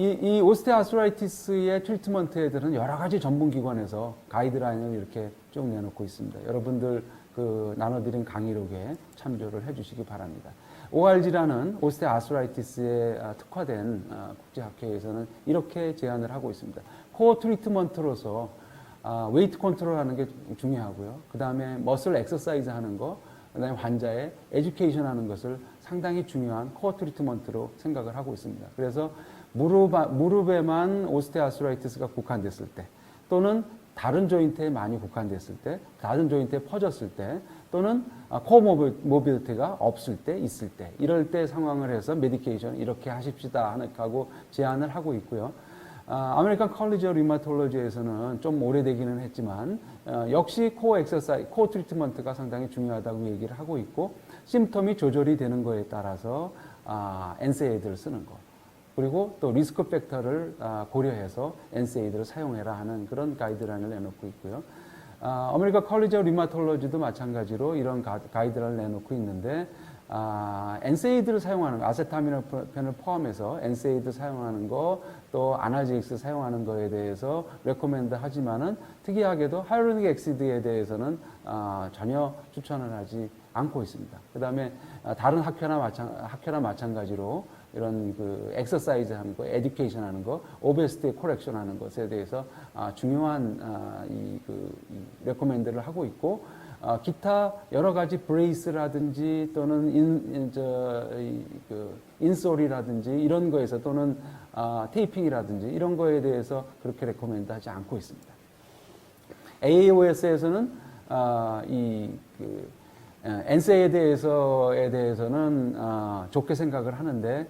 이 오스테오아스라이티스의 트리트먼트에 대한 여러 가지 전문기관에서 가이드라인을 이렇게 쭉 내놓고 있습니다. 여러분들 그 나눠드린 강의록에 참조를 해주시기 바랍니다. ORG라는 오스테오아스라이티스에 특화된 국제학회에서는 이렇게 제안을 하고 있습니다. 코어 트리트먼트로서 웨이트 컨트롤하는 게 중요하고요. 그 다음에 머슬 엑서사이즈 하는 거, 그 다음에 환자의 에듀케이션 하는 것을 상당히 중요한 코어 트리트먼트로 생각을 하고 있습니다. 그래서 무릎에만 오스테오아스라이티스가 국한됐을 때, 또는 다른 조인트에 많이 국한됐을 때, 다른 조인트에 퍼졌을 때, 또는 코어 모빌리티가 없을 때, 있을 때, 이럴 때 상황을 해서 메디케이션 이렇게 하십시다 하고 제안을 하고 있고요. 아메리칸 컬리지 오브 리마톨로지에서는 좀 오래되기는 했지만 역시 코어 트리트먼트가 상당히 중요하다고 얘기를 하고 있고, 심텀이 조절이 되는 거에 따라서 NSAID를 쓰는 거, 그리고 또 리스크 팩터를 고려해서 NSAID를 사용해라 하는 그런 가이드라인을 내놓고 있고요. 아메리칸 컬리지 오브 리마톨로지도 마찬가지로 이런 가이드라인을 내놓고 있는데, NSAID를 사용하는 거, 아세타미노펜을 포함해서 NSAID 사용하는 거, 또 아날제익스 사용하는 거에 대해서 레코멘드 하지만은 특이하게도 하이루닉 엑시드에 대해서는 전혀 추천을 하지 않고 있습니다. 그 다음에 다른 학회나 마찬가지로 이런 그 엑서사이즈 하는 거, 에듀케이션 하는 거, 오베시티 코렉션 하는 것에 대해서 중요한 이 레코멘드를 하고 있고, 기타 여러 가지 브레이스라든지 또는 인솔이라든지 이런 거에서, 또는 테이핑이라든지 이런 거에 대해서 그렇게 레코멘드 하지 않고 있습니다. AAOS에서는 NSAID에 대해서는 좋게 생각을 하는데,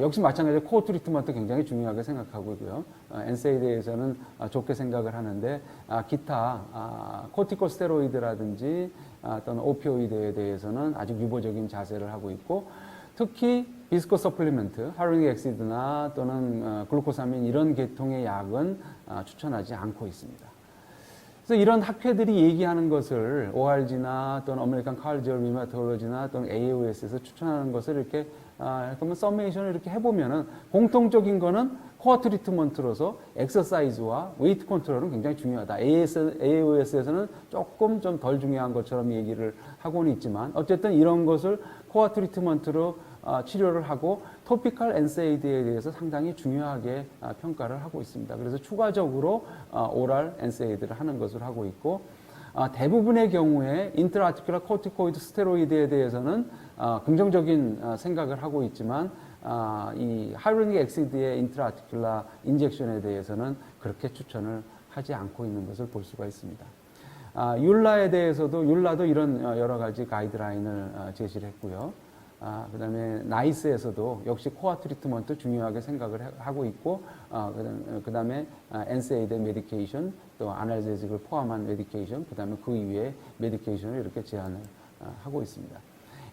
역시 마찬가지로 코어 트리트먼트 굉장히 중요하게 생각하고 있고요. NSAID에 대해서는 좋게 생각을 하는데, 기타 코티코스테로이드라든지 또는 오피오이드에 대해서는 아직 유보적인 자세를 하고 있고, 특히 비스코 서플리먼트, 하루닉 엑시드나 또는 글루코사민 이런 계통의 약은 추천하지 않고 있습니다. 그래서 이런 학회들이 얘기하는 것을 ORG나 또는 아메리칸 컬리지 오브 리마톨로지나 또는 AAOS에서 추천하는 것을 이렇게 그러면 서메이션을 이렇게 해보면은 공통적인 거는 코어 트리트먼트로서 엑서사이즈와 웨이트 컨트롤은 굉장히 중요하다. AAOS에서는 조금 좀 덜 중요한 것처럼 얘기를 하고는 있지만, 어쨌든 이런 것을 코어 트리트먼트로 치료를 하고 토피컬 NSAID에 대해서 상당히 중요하게 평가를 하고 있습니다. 그래서 추가적으로 오랄 NSAID를 하는 것을 하고 있고, 대부분의 경우에 인트라아티큘러 코티코이드 스테로이드에 대해서는 긍정적인 생각을 하고 있지만, 이 하이루닉 엑시드의 인트라아티큘러 인젝션에 대해서는 그렇게 추천을 하지 않고 있는 것을 볼 수가 있습니다. 율라에 대해서도, 율라도 이런 여러 가지 가이드라인을 제시를 했고요. 그 다음에 나이스에서도 역시 코어 트리트먼트 중요하게 생각을 하고 있고, 그 다음에 NSAID 메디케이션, 또 아날제식을 포함한 메디케이션, 그 다음에 그 이외에 메디케이션을 이렇게 제안을 하고 있습니다.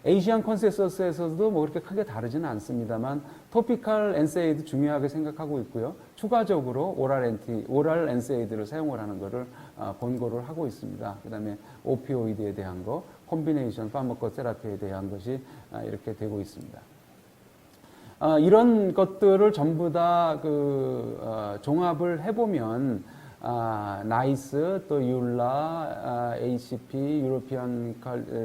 에이시안 컨센서스에서도 뭐 그렇게 크게 다르지는 않습니다만, 토피컬 NSAID 중요하게 생각하고 있고요. 추가적으로 오랄 NSAID를 사용을 하는 것을 권고를 하고 있습니다. 그 다음에 오피오이드에 대한 거, 콤비네이션 파머코테라피에 대한 것이 이렇게 되고 있습니다. 이런 것들을 전부 다 종합을 해보면, 나이스, 또 율라, ACP, 유로피안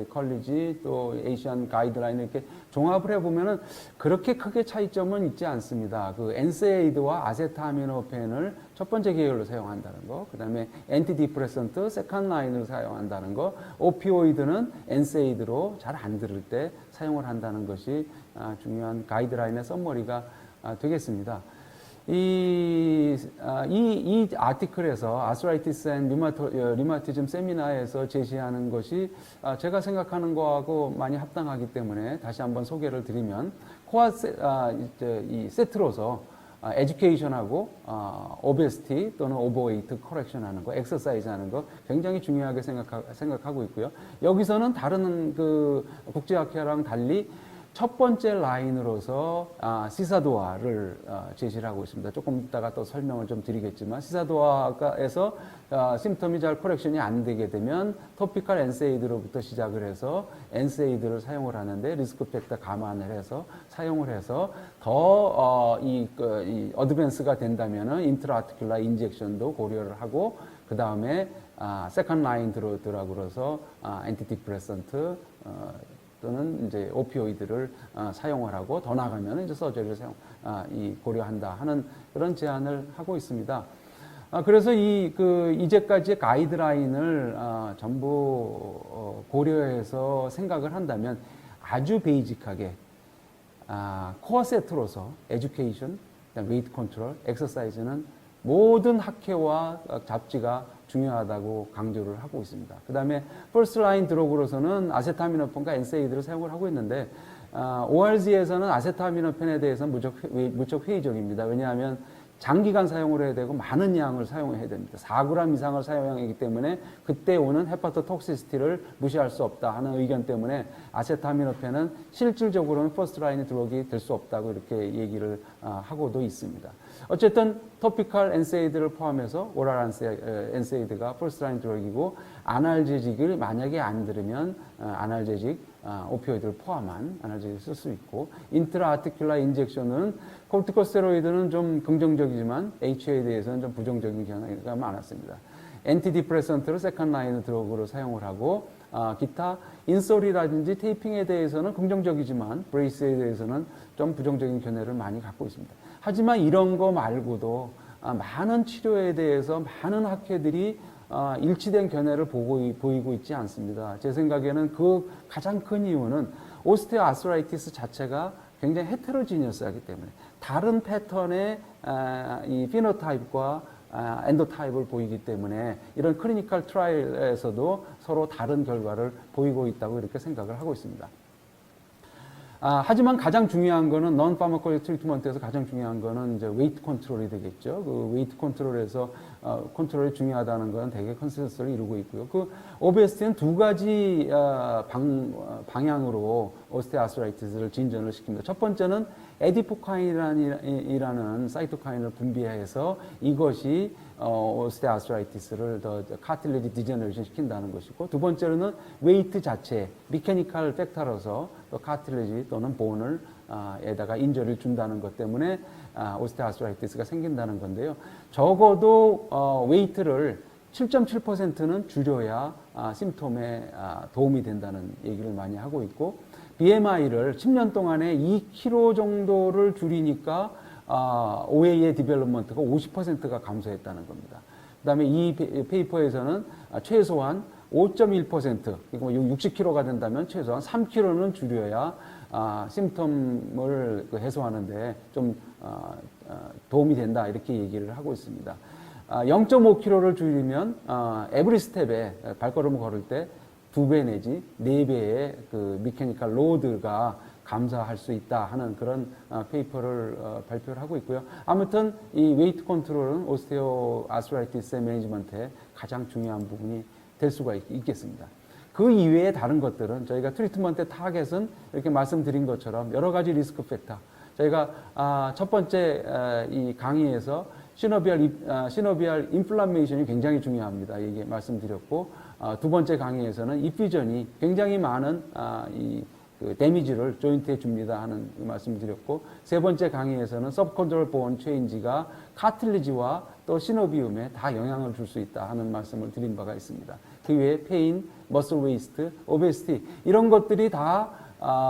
컬리지, 또 에이시안 가이드라인 이렇게 종합을 해보면은 그렇게 크게 차이점은 있지 않습니다. 그 NSAID와 아세타미노펜을 첫 번째 계열로 사용한다는 거, 그 다음에 엔티디프레선트 세컨 라인으로 사용한다는 거, 오피오이드는 NSAID로 잘 안 들을 때 사용을 한다는 것이 중요한 가이드라인의 썸머리가 되겠습니다. 이 아티클에서 아스라이티스 앤 리마티즘 세미나에서 제시하는 것이 제가 생각하는 거하고 많이 합당하기 때문에 다시 한번 소개를 드리면, 코어 이 세트로서 에듀케이션하고 오베시티 또는 오버웨이트 커렉션 하는 거, 엑서사이즈 하는 거 굉장히 중요하게 생각하고 있고요. 여기서는 다른 그 국제학회랑 달리 첫 번째 라인으로서 시사도아를 제시를 하고 있습니다. 조금 이따가 또 설명을 좀 드리겠지만 시사도아에서 심텀이 잘 코렉션이 안 되게 되면 토피컬 엔세이드로부터 시작을 해서 엔세이드를 사용을 하는데 리스크 팩터 감안을 해서 사용을 해서 더 이 어드밴스가 된다면은 인트라아티큘라 인젝션도 고려를 하고 그 다음에 세컨 라인 드러그로서 엔티디프레선트 또는 이제 오피오이드를 사용을 하고 더 나가면 이제 서저리를 고려한다 하는 그런 제안을 하고 있습니다. 그래서 이제까지의 가이드라인을 전부 고려해서 생각을 한다면 아주 베이직하게 코어 세트로서 에듀케이션, 웨이트 컨트롤, 엑서사이즈는 모든 학회와 잡지가 중요하다고 강조를 하고 있습니다. 그 다음에 퍼스트 라인 드러그로서는 아세타미노펜과 엔세이드를 사용을 하고 있는데 ORG에서는 아세타미노펜에 대해서는 무척 회의적입니다. 왜냐하면 장기간 사용을 해야 되고 많은 양을 사용해야 됩니다. 4g 이상을 사용하기 때문에 그때 오는 헤파토톡시시티를 무시할 수 없다 하는 의견 때문에 아세타미노펜은 실질적으로는 퍼스트 라인 드럭이 될 수 없다고 이렇게 얘기를 하고도 있습니다. 어쨌든 토피컬 엔세이드를 포함해서 오랄 엔세이드가 퍼스트 라인 드럭이고 아날제직을 만약에 안 들으면 아날제직 오피오이드를 포함한 아날제직을 쓸 수 있고 인트라아티큘라 인젝션은 코르티코스테로이드는 좀 긍정적이지만 HA에 대해서는 좀 부정적인 경향이 많았습니다. 엔티디프레선트를 세컨 라인 드럭으로 사용을 하고 기타 인솔이라든지 테이핑에 대해서는 긍정적이지만 브레이스에 대해서는 좀 부정적인 견해를 많이 갖고 있습니다. 하지만 이런 거 말고도 많은 치료에 대해서 많은 학회들이 일치된 견해를 보이고 있지 않습니다. 제 생각에는 그 가장 큰 이유는 오스테오아스라이티스 자체가 굉장히 헤테로지니어스하기 때문에 다른 패턴의 이 피노타입과 엔도타입을 보이기 때문에 이런 클리니컬 트라이얼에서도 서로 다른 결과를 보이고 있다고 이렇게 생각을 하고 있습니다. 하지만 가장 중요한 거는 non pharmacologic 트리트먼트에서 가장 중요한 거는 이제 웨이트 컨트롤이 되겠죠. 그 웨이트 컨트롤에서 컨트롤이 중요하다는 건 되게 컨센서스를 이루고 있고요. 그 오베스티는 두 가지 방향으로 오스테오아스라이티스를 진전을 시킵니다. 첫 번째는 에디포카인이라는 사이토카인을 분비해서 이것이 오스테오아스라이티스를 더 카틸리지 디제너레이션 시킨다는 것이고, 두 번째로는 웨이트 자체 미케니컬 팩터로서 또 카틸리지 또는 본을 에다가 인저를 준다는 것 때문에 오스테오아스라이티스가 생긴다는 건데요. 적어도 웨이트를 7.7%는 줄여야 심톰에 도움이 된다는 얘기를 많이 하고 있고, BMI를 10년 동안에 2kg 정도를 줄이니까 OA의 디벨롭먼트가 50%가 감소했다는 겁니다. 그 다음에 이 페이퍼에서는 최소한 5.1%, 60kg가 된다면 최소한 3kg는 줄여야 심텀을 해소하는데 좀 도움이 된다 이렇게 얘기를 하고 있습니다. 0.5kg를 줄이면 에브리 스텝에 발걸음을 걸을 때 2배 내지 4배의 그 미케니컬 로드가 감소할 수 있다 하는 그런 페이퍼를 발표를 하고 있고요. 아무튼 이 웨이트 컨트롤은 오스테오아스라이티스 매니지먼트의 가장 중요한 부분이 될 수가 있겠습니다. 그 이외의 다른 것들은 저희가 트리트먼트의 타겟은 이렇게 말씀드린 것처럼 여러 가지 리스크 팩터. 저희가 첫 번째 이 강의에서 시노비알 인플라메이션이 굉장히 중요합니다. 얘기 말씀드렸고, 두 번째 강의에서는 이퓨전이 굉장히 많은 그 데미지를 조인트에 줍니다 하는 말씀을 드렸고, 세 번째 강의에서는 서브컨트롤 보온 체인지가 카틸리지와 또 시노비움에 다 영향을 줄 수 있다 하는 말씀을 드린 바가 있습니다. 그 외에 페인, 머슬 웨이스트, 오베시티 이런 것들이 다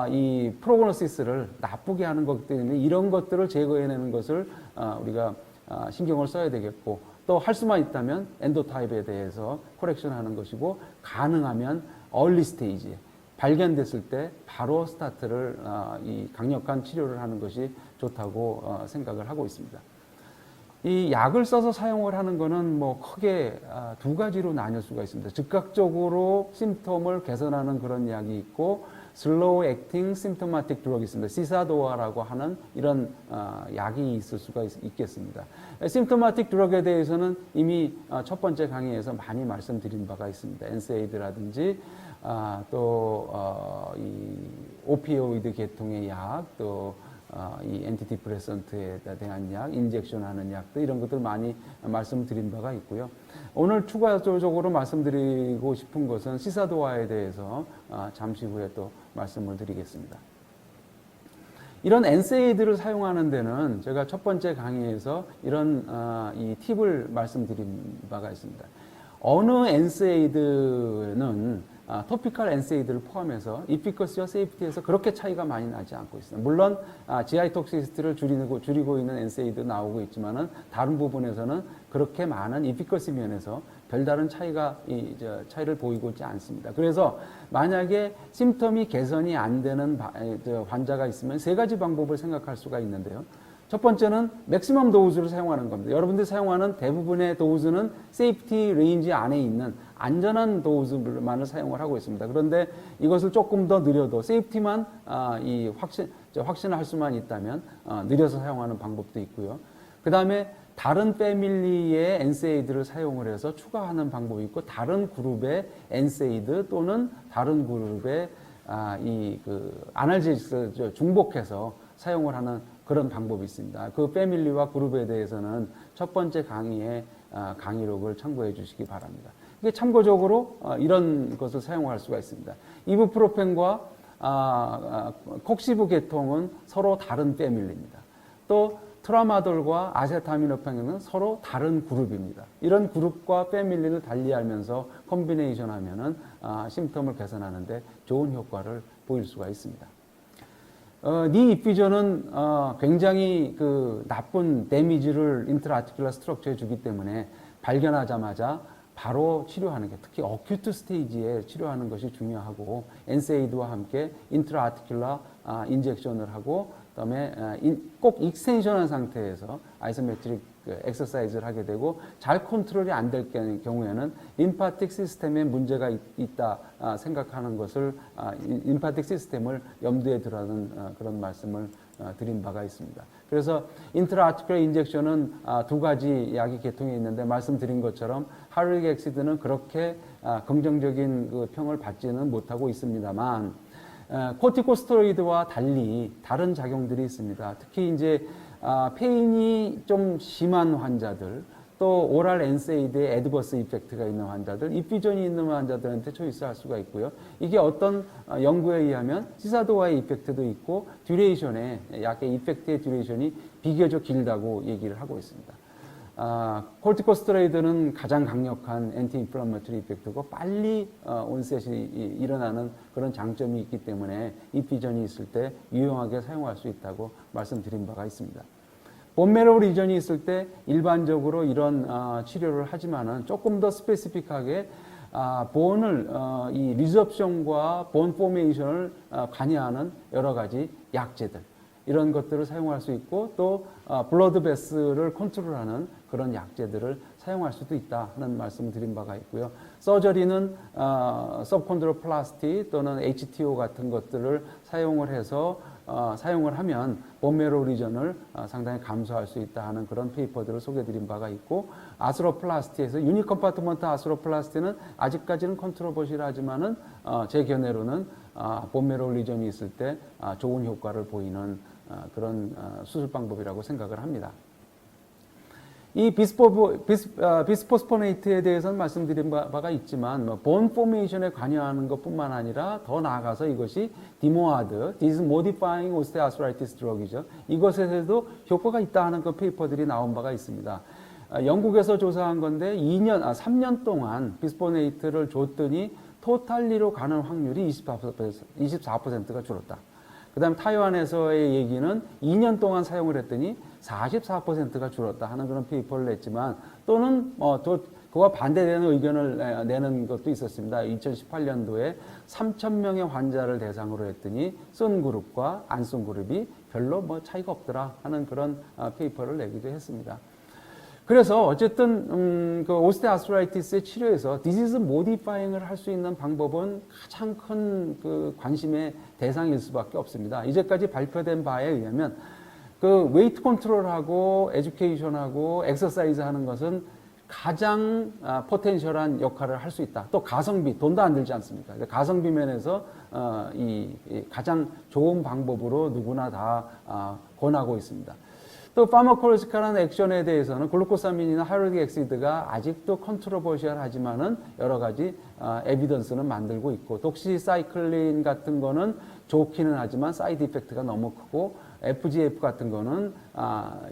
이 프로그노시스를 나쁘게 하는 거기 때문에 이런 것들을 제거해내는 것을 우리가 신경을 써야 되겠고, 또 할 수만 있다면 엔도타입에 대해서 코렉션하는 것이고, 가능하면 얼리 스테이지 발견됐을 때 바로 스타트를 이 강력한 치료를 하는 것이 좋다고 생각을 하고 있습니다. 이 약을 써서 사용을 하는 거는 뭐 크게 두 가지로 나뉠 수가 있습니다. 즉각적으로 심텀을 개선하는 그런 약이 있고, Slow Acting Symptomatic Drug이 있습니다. 시사도아라고 하는 이런 약이 있을 수가 있겠습니다. Symptomatic Drug에 대해서는 이미 첫 번째 강의에서 많이 말씀드린 바가 있습니다. NSAID라든지 또 이 오피오이드 계통의 약, 또 이 엔티디프레선트에 대한 약, 인젝션하는 약들 이런 것들 많이 말씀드린 바가 있고요. 오늘 추가적으로 말씀드리고 싶은 것은 시사도아에 대해서 잠시 후에 또 말씀을 드리겠습니다. 이런 NSAID를 사용하는 데는 제가 첫 번째 강의에서 이런 이 팁을 말씀드린 바가 있습니다. 어느 NSAID는 토피컬 NSAID를 포함해서 이피커시와 세이프티에서 그렇게 차이가 많이 나지 않고 있습니다. 물론 GI 톡시시티를 줄이고 있는 NSAID도 나오고 있지만은 다른 부분에서는 그렇게 많은 이피커시 면에서 별다른 차이를 보이고 있지 않습니다. 그래서 만약에 심텀이 개선이 안 되는 환자가 있으면 세 가지 방법을 생각할 수가 있는데요. 첫 번째는 맥시멈 도우즈를 사용하는 겁니다. 여러분들이 사용하는 대부분의 도우즈는 세이프티 레인지 안에 있는 안전한 도우즈만을 사용을 하고 있습니다. 그런데 이것을 조금 더 느려도 세이프티만 확신을 할 수만 있다면 느려서 사용하는 방법도 있고요. 그 다음에 다른 패밀리의 NSAID를 사용을 해서 추가하는 방법이 있고 다른 그룹의 NSAID 또는 다른 그룹의 아날제식스 중복해서 사용을 하는 그런 방법이 있습니다. 그 패밀리와 그룹에 대해서는 첫 번째 강의의 강의록을 참고해 주시기 바랍니다. 이게 참고적으로 이런 것을 사용할 수가 있습니다. 이부프로펜과 콕시브 계통은 서로 다른 패밀리입니다. 또 트라마돌과 아세타미노펜은 서로 다른 그룹입니다. 이런 그룹과 패밀리를 달리 알면서 컴비네이션 하면은 심텀을 개선하는데 좋은 효과를 보일 수가 있습니다. 니 입비전은 굉장히 그 나쁜 데미지를 인트라아티큘러 스트럭처에 주기 때문에 발견하자마자 바로 치료하는 게 특히 어큐트 스테이지에 치료하는 것이 중요하고 NSAID와 함께 인트라아티큘러 인젝션을 하고 그다음에 꼭 익스텐션한 상태에서 아이소메트릭 엑서사이즈를 하게 되고 잘 컨트롤이 안 될 경우에는 림파틱 시스템에 문제가 있다 생각하는 것을 림파틱 시스템을 염두에 두라는 그런 말씀을 드린 바가 있습니다. 그래서 인트라아티큘러 인젝션은 두 가지 약이 계통에 있는데 말씀드린 것처럼 하루릭 엑시드는 그렇게 긍정적인 그 평을 받지는 못하고 있습니다만 코티코스테로이드와 달리 다른 작용들이 있습니다. 특히 이제 페인이 좀 심한 환자들, 또 오랄 NSAID의 애드버스 이펙트가 있는 환자들, 입비전이 있는 환자들한테 초이스할 수가 있고요. 이게 어떤 연구에 의하면 시사도와의 이펙트도 있고 듀레이션의 약의 이펙트의 듀레이션이 비교적 길다고 얘기를 하고 있습니다. 콜티코스테로이드는 가장 강력한 엔티 인플라마토리 이펙트고 빨리 온셋이 일어나는 그런 장점이 있기 때문에 입비전이 있을 때 유용하게 사용할 수 있다고 말씀드린 바가 있습니다. 본메로 리전이 있을 때 일반적으로 이런 치료를 하지만은 조금 더 스페시픽하게 본을 이 리sorption과 본 포메이션을 관여하는 여러 가지 약제들 이런 것들을 사용할 수 있고 또 블러드 베스를 컨트롤하는 그런 약제들을 사용할 수도 있다 하는 말씀을 드린 바가 있고요. 서저리는 서브콘드로플라스티 또는 HTO 같은 것들을 사용을 해서 사용을 하면 본메로 리전을 상당히 감소할 수 있다 하는 그런 페이퍼들을 소개드린 바가 있고 아스로플라스티에서 유니컴파트먼트 아스로플라스티는 아직까지는 컨트로버시하지만은 제 견해로는 본메로 리전이 있을 때 좋은 효과를 보이는 그런 수술 방법이라고 생각을 합니다. 이 비스포스포네이트에 대해서는 말씀드린 바가 있지만 본 포메이션에 관여하는 것뿐만 아니라 더 나아가서 이것이 디모아드, Disease Modifying Osteoarthritis Drug이죠. 이것에서도 효과가 있다 하는 그 페이퍼들이 나온 바가 있습니다. 영국에서 조사한 건데 3년 동안 비스포네이트를 줬더니 토탈리로 가는 확률이 24%가 줄었다. 그 다음 타이완에서의 얘기는 2년 동안 사용을 했더니 44%가 줄었다 하는 그런 페이퍼를 냈지만 또는 그와 반대되는 의견을 내는 것도 있었습니다. 2018년도에 3,000명의 환자를 대상으로 했더니 쓴 그룹과 안 쓴 그룹이 별로 차이가 없더라 하는 그런 페이퍼를 내기도 했습니다. 그래서 어쨌든 그 오스테오아스트라이티스의 치료에서 디지즈 모디파잉을 할 수 있는 방법은 가장 큰 그 관심의 대상일 수밖에 없습니다. 이제까지 발표된 바에 의하면 그 웨이트 컨트롤하고 에듀케이션하고 엑서사이즈 하는 것은 가장 포텐셜한 역할을 할 수 있다. 또 가성비, 돈도 안 들지 않습니까? 가성비 면에서 이 가장 좋은 방법으로 누구나 다 권하고 있습니다. 또 파마콜로지컬한 액션에 대해서는 글루코사민이나 하이로릭 엑시드가 아직도 컨트로버시얼하지만은 여러 가지 에비던스는 만들고 있고, 독시사이클린 같은 거는 좋기는 하지만 사이드 이펙트가 너무 크고, FGF 같은 거는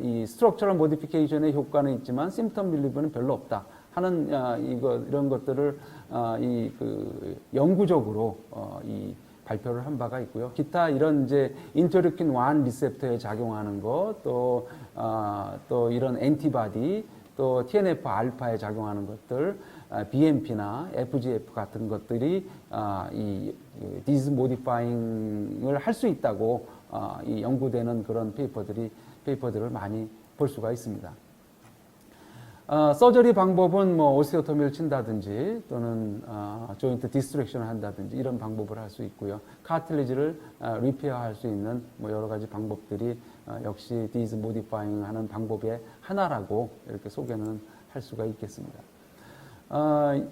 이 스트럭처럴 모디피케이션의 효과는 있지만 심텀 릴리브는 별로 없다 하는 이런 것들을 영구적으로 이 발표를 한 바가 있고요. 기타 이런 이제 인터루킨 1 리셉터에 작용하는 것, 또 이런 엔티바디, 또 TNF 알파에 작용하는 것들, BMP나 FGF 같은 것들이 이 디지즈 모디파잉을 할 수 있다고 이 연구되는 그런 페이퍼들을 많이 볼 수가 있습니다. 서저리 방법은 뭐 오스테오토미를 친다든지 또는 조인트 디스트랙션을 한다든지 이런 방법을 할 수 있고요. 카틸리지를 리페어할 수 있는 뭐 여러 가지 방법들이 역시 디지즈 모디파잉 하는 방법의 하나라고 이렇게 소개는 할 수가 있겠습니다.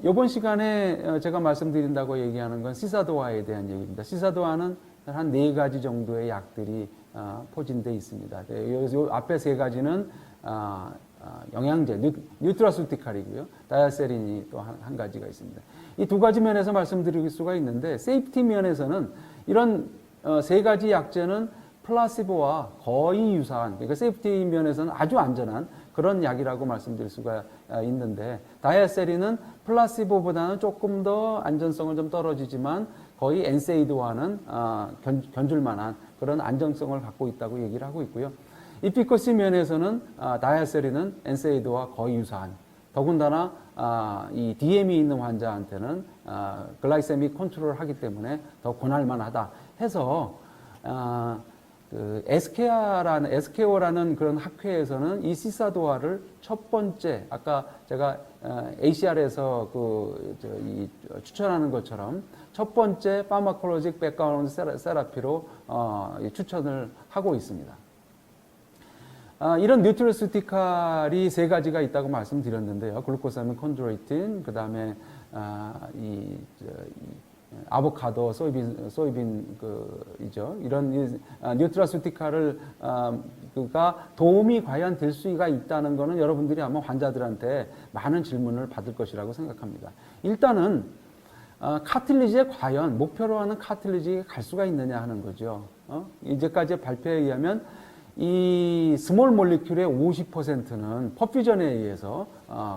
이번 시간에 제가 말씀드린다고 얘기하는 건 시사도아에 대한 얘기입니다. 시사도아는 한 4가지 정도의 약들이 포진되어 있습니다. 요 앞에 3가지는 영양제, 뉴트라술티칼이고요. 다이아세린이 또 한 가지가 있습니다. 이 2가지 면에서 말씀드릴 수가 있는데, 세이프티 면에서는 이런 3가지 약제는 플라시보와 거의 유사한, 그러니까 세이프티 면에서는 아주 안전한 그런 약이라고 말씀드릴 수가 있는데, 다이아세린은 플라시보보다는 조금 더 안전성은 좀 떨어지지만 거의 엔세이드와는 견줄 만한 그런 안정성을 갖고 있다고 얘기를 하고 있고요. 이피커시 면에서는 다이아세린은 엔세이드와 거의 유사한, 더군다나 이 DM이 있는 환자한테는 글라이세믹 컨트롤을 하기 때문에 더 권할만하다 해서 그 SKO라는 그런 학회에서는 이 시사도아를 첫 번째, 아까 제가 ACR에서 추천하는 것처럼 첫 번째 파마콜로직 백그라운드 세라피로 추천을 하고 있습니다. 이런 뉴트로스티칼이 3가지가 있다고 말씀드렸는데요. 글루코사민 콘드로이틴, 그 다음에 아보카도, 소이빈 이죠. 이런 뉴트라스티칼을 가 도움이 과연 될 수가 있다는 것은 여러분들이 아마 환자들한테 많은 질문을 받을 것이라고 생각합니다. 일단은 카틸리지에 과연 목표로 하는 카틸리지에 갈 수가 있느냐 하는 거죠. 이제까지 발표에 의하면 이 스몰 몰리큘의 50%는 퍼퓨전에 의해서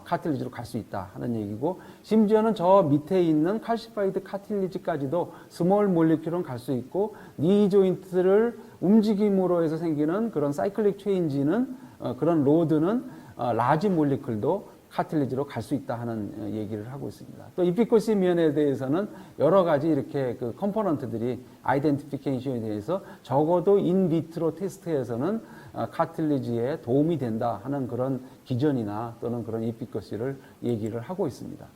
카틸리지로 갈 수 있다 하는 얘기고, 심지어는 저 밑에 있는 칼시파이드 카틸리지까지도 스몰 몰리큘은 갈 수 있고, 니 조인트를 움직임으로 해서 생기는 그런 사이클릭 체인지는 그런 로드는 라지 몰리큘도 카틸리지로 갈 수 있다 하는 얘기를 하고 있습니다. 또 이피코시 면에 대해서는 여러 가지 이렇게 그 컴포넌트들이 아이덴티피케이션에 대해서 적어도 인비트로 테스트에서는 카틸리지에 도움이 된다 하는 그런 기전이나 또는 그런 이피코시를 얘기를 하고 있습니다.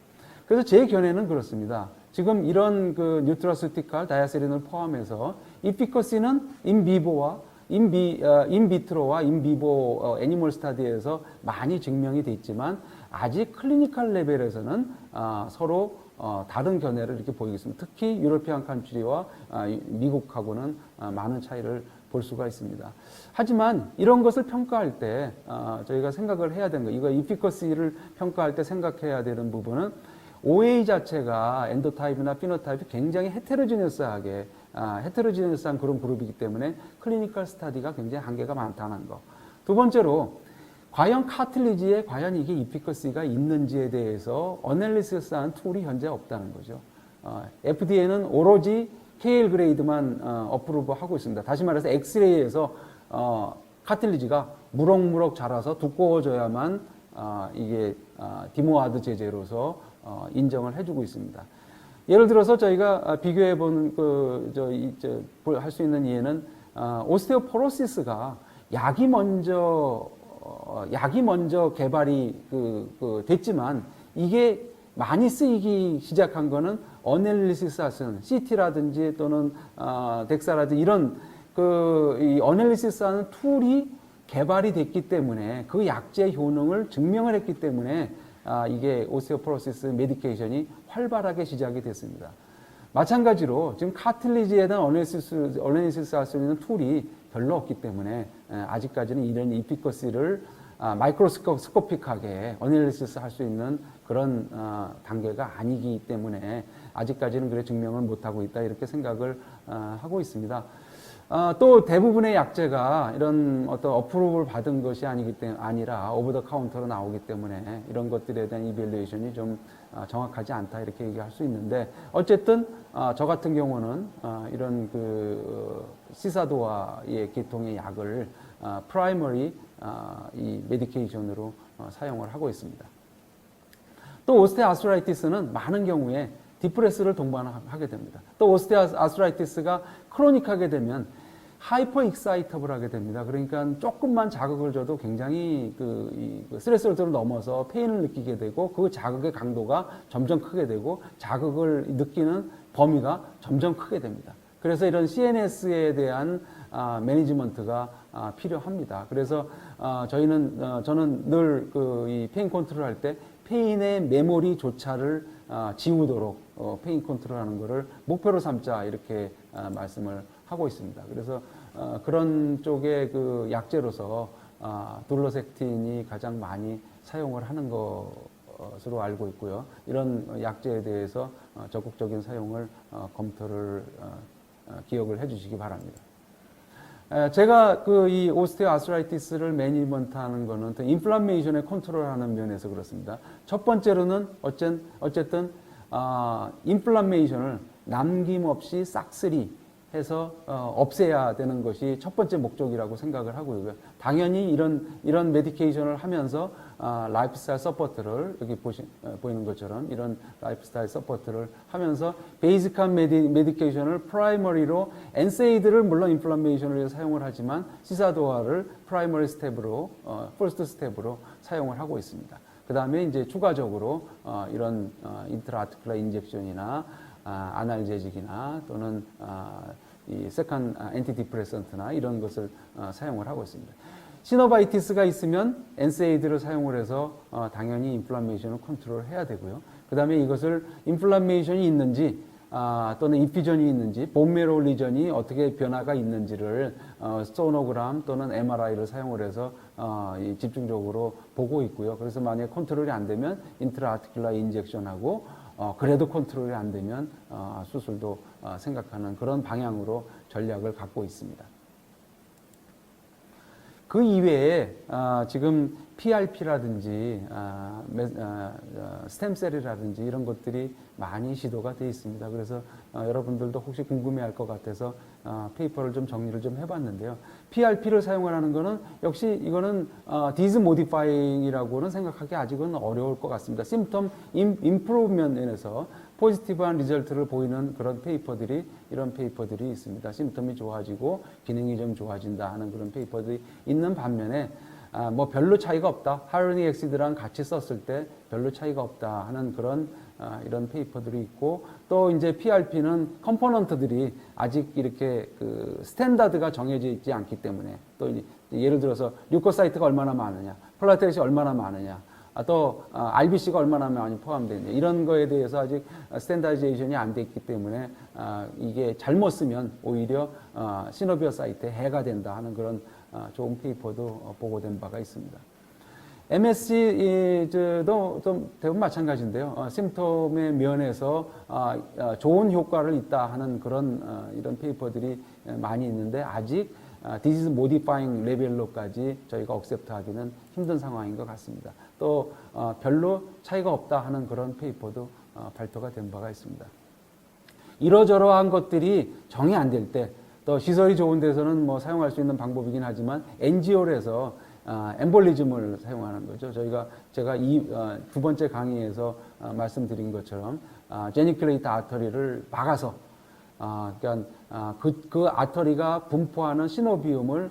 그래서 제 견해는 그렇습니다. 지금 이런 그 뉴트라스티칼, 다이아세린을 포함해서 이피커시는 인비트로와 인비보 애니멀 스타디에서 많이 증명이 됐지만 아직 클리니컬 레벨에서는 서로 다른 견해를 이렇게 보이고 있습니다. 특히 유러피안 칸트리와 미국하고는 많은 차이를 볼 수가 있습니다. 하지만 이런 것을 평가할 때 저희가 생각을 해야 되는 거, 이거 이피커시를 평가할 때 생각해야 되는 부분은 OA 자체가 엔도타입이나 피노타입이 굉장히 헤테로지니어스한 그런 그룹이기 때문에 클리니컬 스타디가 굉장히 한계가 많다는 거. 두 번째로 과연 카틸리지에 과연 이게 이피커시가 있는지에 대해서 어널리시스하는 툴이 현재 없다는 거죠. FDA는 오로지 KL 그레이드만 어프로브 하고 있습니다. 다시 말해서 엑스레이에서 카틸리지가 무럭무럭 자라서 두꺼워져야만 이게 디모아드 제제로서 인정을 해주고 있습니다. 예를 들어서 저희가 비교해 본 할 수 있는 이해는 오스테오포로시스가 약이 먼저 약이 먼저 개발이 됐지만 이게 많이 쓰이기 시작한 거는 어널리시스 하는 CT라든지 또는 덱사라든지 이런 이 어널리시스 하는 툴이 개발이 됐기 때문에 그 약제 효능을 증명을 했기 때문에 이게 오스테오포로시스 메디케이션이 활발하게 시작이 됐습니다. 마찬가지로 지금 카틀리지에 대한 어널리시스 할 수 있는 툴이 별로 없기 때문에 아직까지는 이런 이피커시를 마이크로스코픽하게 어널리시스 할 수 있는 그런 단계가 아니기 때문에 아직까지는 그래 증명을 못하고 있다 이렇게 생각을 하고 있습니다. 또 대부분의 약제가 이런 어떤 어프로브를 받은 것이 아니라 오버 더 카운터로 나오기 때문에 이런 것들에 대한 이밸류에이션이 좀 정확하지 않다 이렇게 얘기할 수 있는데 어쨌든 저 같은 경우는 이런 시사도와의 계통의 약을 프라이머리 이 메디케이션으로 사용을 하고 있습니다. 또 오스테오아스트라이티스는 많은 경우에 디프레스를 동반하게 됩니다. 또 오스테오아스트라이티스가 크로닉하게 되면 하이퍼 익사이터블하게 됩니다. 그러니까 조금만 자극을 줘도 굉장히 스트레스를 넘어서 페인을 느끼게 되고 그 자극의 강도가 점점 크게 되고 자극을 느끼는 범위가 점점 크게 됩니다. 그래서 이런 CNS에 대한 매니지먼트가 필요합니다. 그래서 저는 늘 이 페인 컨트롤 할 때 페인의 메모리조차를 지우도록 페인 컨트롤하는 것을 목표로 삼자 이렇게 말씀을 하고 있습니다. 그래서 그런 쪽의 약제로서 둘로섹틴이 가장 많이 사용을 하는 것으로 알고 있고요. 이런 약제에 대해서 적극적인 사용을 검토를 기억을 해주시기 바랍니다. 제가 이 오스테오아스트라이티스를 매니지먼트하는 거는 인플라메이션의 컨트롤하는 면에서 그렇습니다. 첫 번째로는 어쨌든 인플라메이션을 남김없이 싹쓸이 해서 없애야 되는 것이 첫 번째 목적이라고 생각을 하고요. 당연히 이런 메디케이션을 하면서 라이프스타일 서포트를 여기 보이는 것처럼 이런 라이프스타일 서포트를 하면서 베이직한 메디케이션을 프라이머리로 엔세이드를 물론 인플라메이션을 위해서 사용을 하지만 시사도화를 프라이머리 스텝으로 퍼스트 스텝으로 사용을 하고 있습니다. 그 다음에 이제 추가적으로 이런 인트라아티큘러 인젝션이나 아날제직이나 또는 이 세컨 엔티디프레선트나 이런 것을 사용을 하고 있습니다. 시노바이티스가 있으면 엔세이드를 사용을 해서 당연히 인플라메이션을 컨트롤 해야 되고요. 그 다음에 이것을 인플라메이션이 있는지 또는 인피전이 있는지 본메로 리전이 어떻게 변화가 있는지를 소노그램 또는 MRI를 사용을 해서 집중적으로 보고 있고요. 그래서 만약에 컨트롤이 안 되면 인트라아티큘러 인젝션하고 그래도 컨트롤이 안 되면 수술도 생각하는 그런 방향으로 전략을 갖고 있습니다. 그 이외에 지금 PRP라든지 스템셀이라든지 이런 것들이 많이 시도가 되어 있습니다. 그래서 여러분들도 혹시 궁금해할 것 같아서 페이퍼를 좀 정리를 좀 해봤는데요. PRP를 사용하는 것은 역시 이거는 디즈 모디파잉이라고는 생각하기 아직은 어려울 것 같습니다. 심텀 임프루브먼트에서 포지티브한 리절트를 보이는 그런 페이퍼들이 이런 페이퍼들이 있습니다. 심텀이 좋아지고 기능이 좀 좋아진다 하는 그런 페이퍼들이 있는 반면에 뭐 별로 차이가 없다. 하이로닉 엑시드랑 같이 썼을 때 별로 차이가 없다 하는 그런 이런 페이퍼들이 있고 또 이제 PRP는 컴포넌트들이 아직 이렇게 스탠다드가 정해져 있지 않기 때문에 또 예를 들어서 류코사이트가 얼마나 많으냐, 플라테렛이 얼마나 많으냐, 또 RBC가 얼마나 많이 포함되느냐 이런 거에 대해서 아직 스탠다이제이션이 안 돼 있기 때문에 이게 잘못 쓰면 오히려 시노비어 사이트에 해가 된다 하는 그런 좋은 페이퍼도 보고된 바가 있습니다. MSC도 좀 대부분 마찬가지인데요. 심텀의 면에서 좋은 효과를 있다 하는 그런 이런 페이퍼들이 많이 있는데 아직 디지즈 모디파잉 레벨로까지 저희가 억셉트하기는 힘든 상황인 것 같습니다. 또 별로 차이가 없다 하는 그런 페이퍼도 발표가 된 바가 있습니다. 이러저러한 것들이 정이 안 될 때 또 시설이 좋은 데서는 뭐 사용할 수 있는 방법이긴 하지만 NG홀에서 엠볼리즘을 사용하는 거죠. 제가 두 번째 강의에서 말씀드린 것처럼 제니큘레이터 아터리를 막아서 그러니까 그 아터리가 분포하는 시노비움을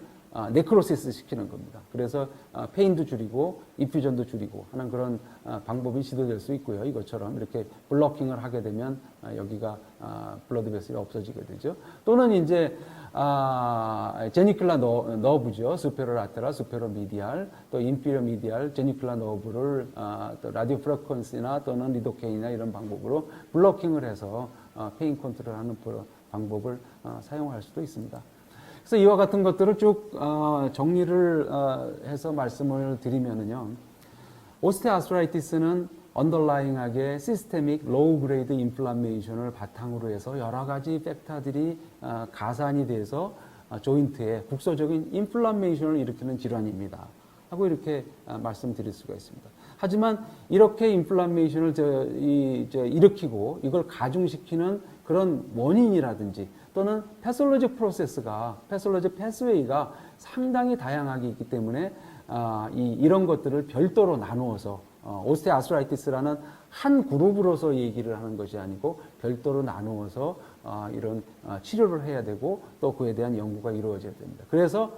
네크로시스 시키는 겁니다. 그래서 페인도 줄이고 인퓨전도 줄이고 하는 그런 방법이 시도될 수 있고요. 이것처럼 이렇게 블러킹을 하게 되면 여기가 블러드 베슬이 없어지게 되죠. 또는 이제 제니클라 너브죠. 수페로 라테랄, 수페로 미디알, 또 인피리어 미디알, 제니클라 너브를 또 라디오 프리퀀시나 또는 리도케인이나 이런 방법으로 블러킹을 해서 페인 컨트롤하는 방법을 사용할 수도 있습니다. 그래서 이와 같은 것들을 쭉 정리를 해서 말씀을 드리면은요, 오스테오아스트라이티스는 언더라잉하게 시스테믹 로우 그레이드 인플라메이션을 바탕으로 해서 여러 가지 팩터들이 가산이 돼서 조인트에 국소적인 인플라메이션을 일으키는 질환입니다. 하고 이렇게 말씀드릴 수가 있습니다. 하지만 이렇게 인플라메이션을 일으키고 이걸 가중시키는 그런 원인이라든지 또는 패솔로직 프로세스가 패솔로직 패스웨이가 상당히 다양하게 있기 때문에 이런 것들을 별도로 나누어서 오스테오아스트라이티스라는 한 그룹으로서 얘기를 하는 것이 아니고 별도로 나누어서 이런 치료를 해야 되고 또 그에 대한 연구가 이루어져야 됩니다. 그래서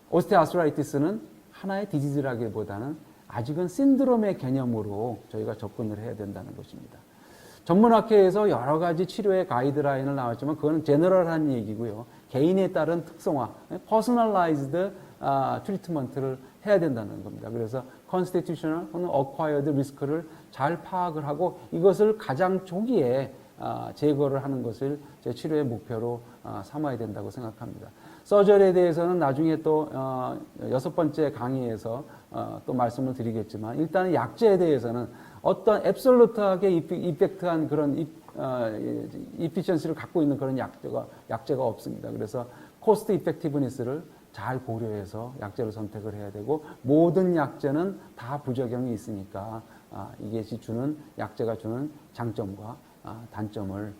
오스테오아스트라이티스는 하나의 디지즈라기보다는 아직은 신드롬의 개념으로 저희가 접근을 해야 된다는 것입니다. 전문학회에서 여러 가지 치료의 가이드라인을 나왔지만 그거는 제너럴한 얘기고요. 개인에 따른 특성화, 퍼스널라이즈드 트리트먼트를 해야 된다는 겁니다. 그래서 컨스티튜셔널 또는 어콰이어드 리스크를 잘 파악을 하고 이것을 가장 초기에 제거를 하는 것을 제 치료의 목표로 삼아야 된다고 생각합니다. 서저리에 대해서는 나중에 또 6번째 강의에서 또 말씀을 드리겠지만 일단은 약제에 대해서는 어떤 앱솔루트하게 이펙트한 그런 이피션시를 갖고 있는 그런 약제가 없습니다. 그래서 코스트 이펙티브니스를 잘 고려해서 약제를 선택을 해야 되고 모든 약제는 다 부작용이 있으니까 이것이 주는 약제가 주는 장점과 단점을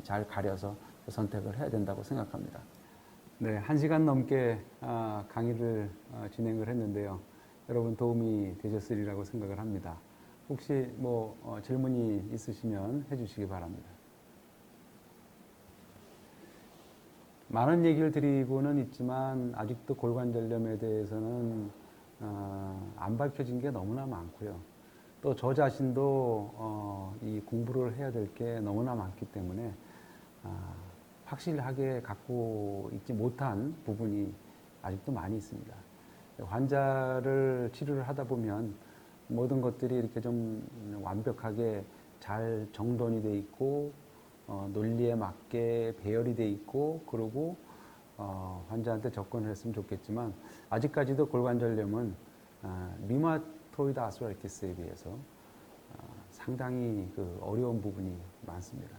잘 가려서 선택을 해야 된다고 생각합니다. 네, 1시간 넘게 강의를 진행을 했는데요. 여러분 도움이 되셨으리라고 생각을 합니다. 혹시 질문이 있으시면 해주시기 바랍니다. 많은 얘기를 드리고는 있지만 아직도 골관절염에 대해서는 안 밝혀진 게 너무나 많고요. 또 저 자신도 이 공부를 해야 될 게 너무나 많기 때문에 확실하게 갖고 있지 못한 부분이 아직도 많이 있습니다. 환자를 치료를 하다 보면 모든 것들이 이렇게 좀 완벽하게 잘 정돈이 돼 있고 논리에 맞게 배열이 돼 있고 그리고 환자한테 접근을 했으면 좋겠지만 아직까지도 골관절염은 류마토이드 아스트라이티스에 비해서 상당히 어려운 부분이 많습니다.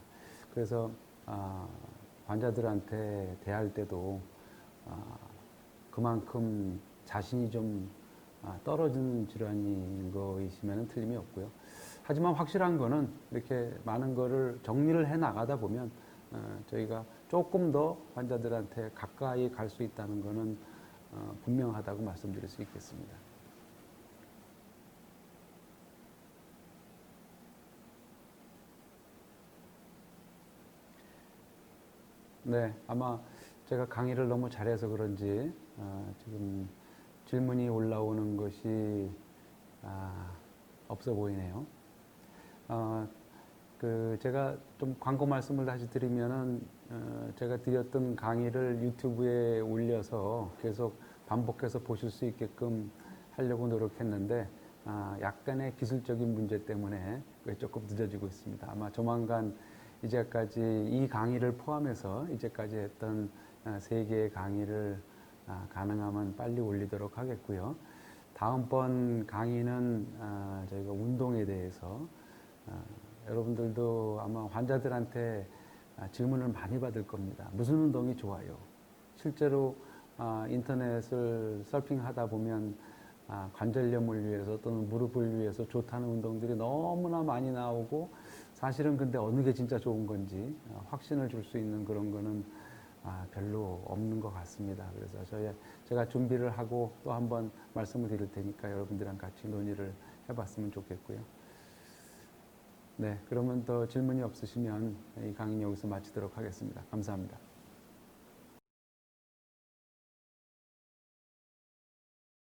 그래서 환자들한테 대할 때도 그만큼 자신이 좀 떨어지는 질환인 거이시면 틀림이 없고요. 하지만 확실한 거는 이렇게 많은 거를 정리를 해 나가다 보면 저희가 조금 더 환자들한테 가까이 갈 수 있다는 거는 분명하다고 말씀드릴 수 있겠습니다. 네, 아마 제가 강의를 너무 잘해서 그런지 지금 질문이 올라오는 것이 없어 보이네요. 제가 좀 광고 말씀을 다시 드리면은 제가 드렸던 강의를 유튜브에 올려서 계속 반복해서 보실 수 있게끔 하려고 노력했는데 약간의 기술적인 문제 때문에 조금 늦어지고 있습니다. 아마 조만간 이제까지 이 강의를 포함해서 이제까지 했던 3개의 강의를 가능하면 빨리 올리도록 하겠고요. 다음번 강의는 저희가 운동에 대해서 여러분들도 아마 환자들한테 질문을 많이 받을 겁니다. 무슨 운동이 좋아요? 실제로 인터넷을 서핑하다 보면 관절염을 위해서 또는 무릎을 위해서 좋다는 운동들이 너무나 많이 나오고 사실은 근데 어느 게 진짜 좋은 건지 확신을 줄 수 있는 그런 거는 별로 없는 것 같습니다. 그래서 제가 준비를 하고 또 한번 말씀을 드릴 테니까 여러분들이랑 같이 논의를 해봤으면 좋겠고요. 네, 그러면 더 질문이 없으시면 이 강의 여기서 마치도록 하겠습니다. 감사합니다.